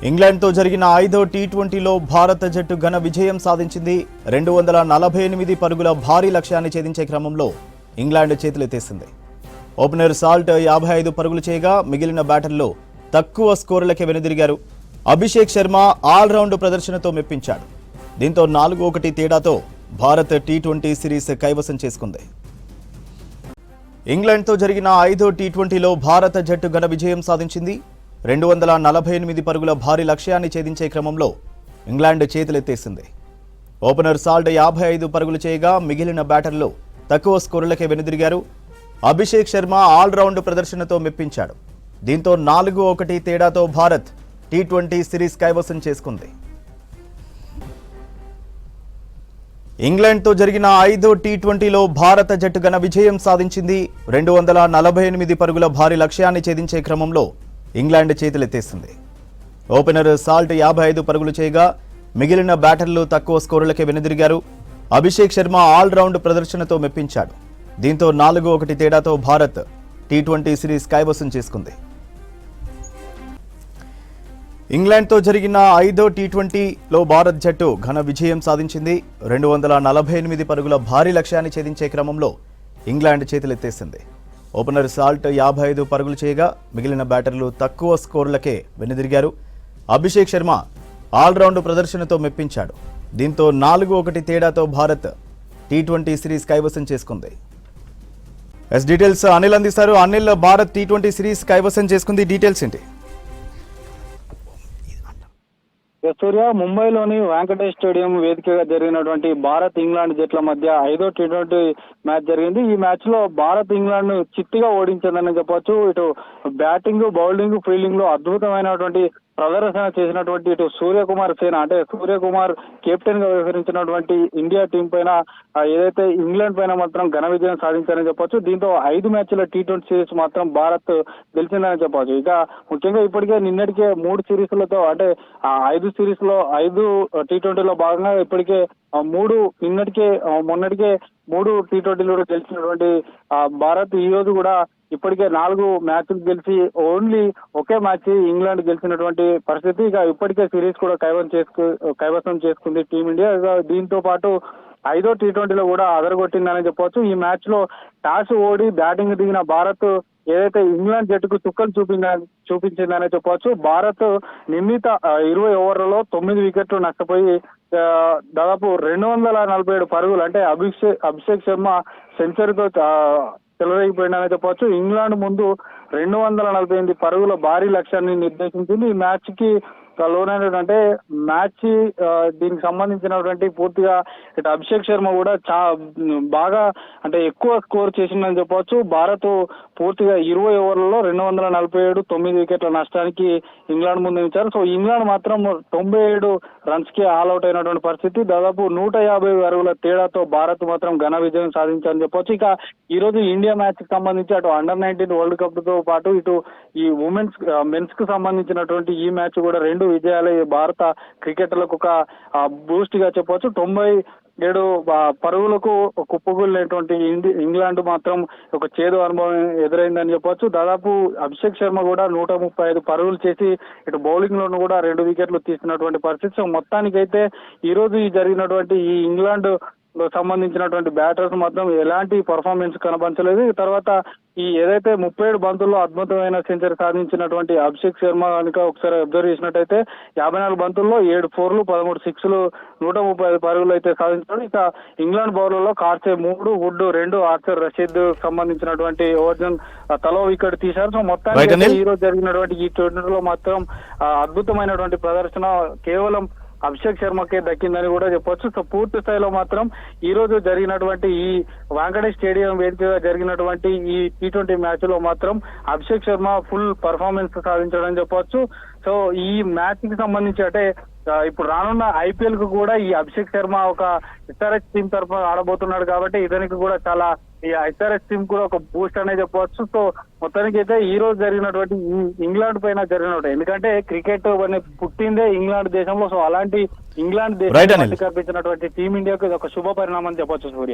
ఇంగ్లాండ్తో జరిగిన 5వ టీ20లో భారత జట్టు ఘన విజయం సాధించింది. 248 పరుగుల భారీ లక్ష్యాన్ని ఛేదించే క్రమంలో ఇంగ్లాండ్ చేతులెత్తేసింది. ఓపెనర్ సాల్ట్ 55 పరుగులు చేయగా మిగిలిన బ్యాటర్లు తక్కువ స్కోరులకే వెనుదిరిగారు. అభిషేక్ శర్మ ఆల్రౌండ్ ప్రదర్శనతో మెప్పించాడు. దీంతో 4-1 తేడాతో భారత్ టీ20 సిరీస్ కైవసం చేసుకుంది. ఇంగ్లాండ్తో జరిగిన 5వ టీ20లో భారత జట్టు ఘన విజయం సాధించింది. 248 పరుగుల భారీ లక్ష్యాన్ని ఛేదించే క్రమంలో ఇంగ్లాండ్ చేతులెత్తేసింది. ఓపెనర్ సాల్ట్ 55 పరుగులు చేయగా మిగిలిన బ్యాటర్లు తక్కువ స్కోరులకే వెనుదిరిగారు. అభిషేక్ శర్మ ఆల్రౌండ్ ప్రదర్శనతో మెప్పించాడు. దీంతో 4-1 తేడాతో భారత్ టీ20 సిరీస్ కైవసం చేసుకుంది. ఇంగ్లాండ్తో జరిగిన 5వ టీ20లో భారత జట్టు ఘన విజయం సాధించింది. 248 పరుగుల భారీ లక్ష్యాన్ని ఛేదించే క్రమంలో ఇంగ్లాండ్ చేతులెత్తేసింది. ఓపెనర్ సాల్ట్ 55 పరుగులు చేయగా మిగిలిన బ్యాటర్లు తక్కువ స్కోరులకే వెనుదిరిగారు. అభిషేక్ శర్మ ఆల్రౌండ్ ప్రదర్శనతో మెప్పించాడు. దీంతో 4-1 తేడాతో భారత్ టీ20 సిరీస్ కైవసం చేసుకుంది. ఇంగ్లాండ్తో జరిగిన 5వ టీ20లో భారత్ జట్టు ఘన విజయం సాధించింది. 248 పరుగుల భారీ లక్ష్యాన్ని ఛేదించే క్రమంలో ఇంగ్లాండ్ చేతులెత్తేసింది. ఓపెనర్ సాల్ట్ 55 పరుగులు చేయగా మిగిలిన బ్యాటర్లు తక్కువ స్కోర్లకే వెనుదిరిగారు. అభిషేక్ శర్మ ఆల్రౌండ్ ప్రదర్శనతో మెప్పించాడు. దీంతో 4-1 తేడాతో భారత్ టీ20 సిరీస్ కైవసం చేసుకుంది. డీటెయిల్స్ అనిల్ అందిస్తారు. అనిల్, భారత్ టీ20 సిరీస్ కైవసం చేసుకుంది, డీటెయిల్స్ ఏంటి? సూర్య, ముంబైలోని వెంకటేష్ స్టేడియం వేదికగా జరిగినటువంటి భారత్ ఇంగ్లాండ్ జట్ల మధ్య 5వ టీ20 మ్యాచ్ జరిగింది. ఈ మ్యాచ్ లో భారత్ ఇంగ్లాండ్ ను చిత్తుగా ఓడించిందని చెప్పొచ్చు. ఇటు బ్యాటింగ్, బౌలింగ్, ఫీల్డింగ్ లో అద్భుతమైనటువంటి ప్రదర్శన చేసినటువంటి ఇటు సూర్యకుమార్ సేన, అంటే సూర్యకుమార్ కెప్టెన్ గా వ్యవహరించినటువంటి ఇండియా టీం పైన ఏదైతే ఇంగ్లాండ్ పైన మాత్రం ఘన విజయం సాధించారని చెప్పొచ్చు. దీంతో 5 మ్యాచ్ల టీ20 సిరీస్ మాత్రం భారత్ గెలిచిందని చెప్పొచ్చు. ఇక ముఖ్యంగా ఇప్పటికే నిన్నటికే 3 సిరీస్లతో, అంటే 5 సిరీస్ లో 5 టీ20లో భాగంగా ఇప్పటికే మొన్నటికే 3 టీ20లో గెలిచినటువంటి భారత్ ఈ రోజు కూడా ఇప్పటికే 4 మ్యాచ్లు గెలిచి ఓన్లీ ఒకే మ్యాచ్ ఇంగ్లాండ్ గెలిచినటువంటి పరిస్థితి. ఇక ఇప్పటికే సిరీస్ కూడా కైవసం చేసుకుంది టీమిండియా. దీంతో పాటు 5వ టీ20లో కూడా అదరగొట్టిందని చెప్పవచ్చు. ఈ మ్యాచ్ లో టాస్ ఓడి బ్యాటింగ్ దిగిన భారత్ ఏదైతే ఇంగ్లాండ్ జట్టుకు చుక్కలు చూపించిందనే చెప్పవచ్చు. భారత్ నిర్ణీత 20 ఓవర్లలో 9 వికెట్లు నష్టపోయి దాదాపు 247 పరుగులు, అంటే అభిషేక్ శర్మ సెంచరీతో చెలరేగిపోయిందని చెప్పవచ్చు. ఇంగ్లాండ్ ముందు 248 పరుగుల భారీ లక్ష్యాన్ని నిర్దేశించింది. ఈ మ్యాచ్ కి లోనైనటువంటి మ్యాచ్ దీనికి సంబంధించినటువంటి పూర్తిగా ఇటు అభిషేక్ శర్మ కూడా బాగా, అంటే ఎక్కువ స్కోర్ చేసిందని చెప్పవచ్చు. భారత్ పూర్తిగా 20 ఓవర్లలో 247, 9 వికెట్ల నష్టానికి ఇంగ్లాండ్ ముందు ఉంచారు. సో ఇంగ్లాండ్ మాత్రం 97 రన్స్ కి ఆల్అౌట్ అయినటువంటి పరిస్థితి. దాదాపు 150 పరుగుల తేడాతో భారత్ మాత్రం ఘన విజయం సాధించారని చెప్పొచ్చు. ఇక ఈ రోజు ఇండియా మ్యాచ్ కి సంబంధించి అటు అండర్-19 వరల్డ్ కప్ తో పాటు ఇటు ఈ మెన్స్ కు సంబంధించినటువంటి ఈ మ్యాచ్ కూడా 2 విజయాలు భారత క్రికెటర్లకు ఒక బూస్ట్ గా చెప్పవచ్చు. 97 పరుగులకు కుప్పకూలినటువంటి ఇంగ్లాండ్ మాత్రం ఒక చేదు అనుభవం ఎదురైందని చెప్పొచ్చు. దాదాపు అభిషేక్ శర్మ కూడా 135 పరుగులు చేసి ఇటు బౌలింగ్ లోను కూడా 2 వికెట్లు తీసినటువంటి పరిస్థితి. సో మొత్తానికైతే ఈ రోజు జరిగినటువంటి ఈ ఇంగ్లాండ్ సంబంధించినటువంటి బ్యాటర్స్ మాత్రం ఎలాంటి పర్ఫార్మెన్స్ కనబరచలేదు. తర్వాత ఈ ఏదైతే 37 బంతుల్లో అద్భుతమైన సెంచరీ సాధించినటువంటి అభిషేక్ శర్మ కనుక ఒకసారి అబ్జర్వ్ చేసినట్టయితే 54 బంతుల్లో 7 4లు, 13 6లు, 135 పరుగులు అయితే సాధించాడు. ఇక ఇంగ్లాండ్ బౌలర్లో కార్సే 3, వుడ్ 2, ఆర్చర్ రషీద్ సంబంధించినటువంటి ఓవర్జన్ తలో వికెట్ తీశారు. సో మొత్తానికి ఈ రోజు జరిగినటువంటి ఈ టోర్నీలో మాత్రం అద్భుతమైనటువంటి ప్రదర్శన కేవలం అభిషేక్ శర్మకే దక్కిందని కూడా చెప్పొచ్చు. సో పూర్తి స్థాయిలో మాత్రం ఈ రోజు జరిగినటువంటి ఈ వెంకటేష్ స్టేడియం వేదికగా జరిగినటువంటి ఈ టీ20 మ్యాచ్ లో మాత్రం అభిషేక్ శర్మ ఫుల్ పర్ఫార్మెన్స్ సాధించడం చెప్పొచ్చు. సో ఈ మ్యాచ్ కి సంబంధించి, అంటే ఇప్పుడు రానున్న ఐపీఎల్ కు కూడా ఈ అభిషేక్ శర్మ ఒక ఎస్ఆర్హెచ్ టీం తరఫున ఆడబోతున్నాడు కాబట్టి ఇతనికి కూడా చాలా, ఈ ఎస్ఆర్హెచ్ టీం కూడా ఒక బూస్ట్ అనే చెప్పవచ్చు. సో మొత్తానికి అయితే ఈ రోజు జరిగినటువంటి ఈ ఇంగ్లాండ్ పైన జరిగినట్టు, ఎందుకంటే క్రికెట్ పుట్టిందే ఇంగ్లాండ్ దేశంలో. సో అలాంటి ఇంగ్లాండ్ దేశం కల్పించినటువంటి టీమిండియాకు ఇది ఒక శుభ పరిణామం చెప్పొచ్చు సూర్య.